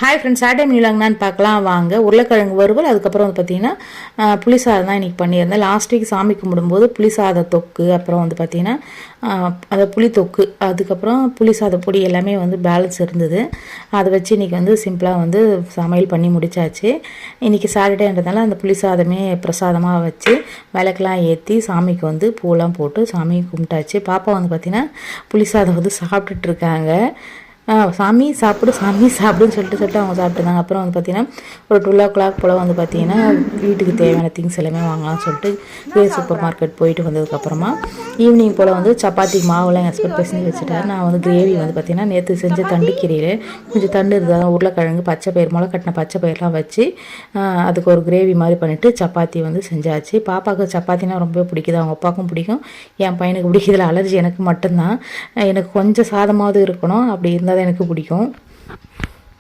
Hi friends, Saturday menu என்னன்னு பார்க்கலாம் வாங்க. உருளைக்கிழங்கு வறுவல், அதுக்கப்புறம் வந்து பார்த்தீங்கன்னா புளிசாதம் தான் இன்றைக்கி பண்ணியிருந்தேன். லாஸ்ட் வீக் சாமி கும்பிடும்போது புளிசாத தொக்கு, அப்புறம் வந்து பார்த்தீங்கன்னா அதை புளி தொக்கு, அதுக்கப்புறம் புளிசாத பொடி எல்லாமே வந்து பேலன்ஸ் இருந்தது. அதை வச்சு இன்றைக்கி வந்து சிம்பிளாக வந்து சமையல் பண்ணி முடித்தாச்சு. இன்றைக்கி சாட்டர்டேன்றதால அந்த புளிசாதமே பிரசாதமாக வச்சு விளக்கெலாம் ஏற்றி சாமிக்கு வந்து பூலாம் போட்டு சாமி கும்பிட்டாச்சு. பாப்பா வந்து பார்த்திங்கன்னா புளிசாதம் வந்து சாப்பிட்டுட்ருக்காங்க. சாமி சாப்பிடுன்னு சொல்லிட்டு அவங்க சாப்பிட்டுருந்தாங்க. அப்புறம் வந்து பார்த்திங்கன்னா ஒரு 12 o'clock போல் வந்து பார்த்திங்கன்னா வீட்டுக்கு தேவையான திங்ஸ் எல்லாமே வாங்கலாம்னு சொல்லிட்டு சூப்பர் மார்க்கெட் போயிட்டு வந்ததுக்கப்புறமா ஈவினிங் போல் வந்து சப்பாத்தி மாவுலாம் எங்கள் ஹஸ்பண்ட் பேசி வச்சுட்டாரு. நான் வந்து கிரேவி வந்து பார்த்திங்கன்னா நேற்று செஞ்ச தண்டுக்கீரையில் கொஞ்சம் தண்டு இருந்தால் உருளைக்கிழங்கு பச்சை பயிர் முளை கட்டின பச்சை பயிரெலாம் வச்சு அதுக்கு ஒரு கிரேவி மாதிரி பண்ணிவிட்டு சப்பாத்தி வந்து செஞ்சாச்சு. பாப்பாவுக்கு சப்பாத்தினா ரொம்ப பிடிக்குது, அவங்க அப்பாவுக்கும் பிடிக்கும், என் பையனுக்கு பிடிக்கிறதுல அலர்ஜி எனக்கு மட்டும்தான். எனக்கு கொஞ்சம் சாதமாவது இருக்கணும், அப்படி இருந்தால் தான் எனக்கு பிடிக்கும்.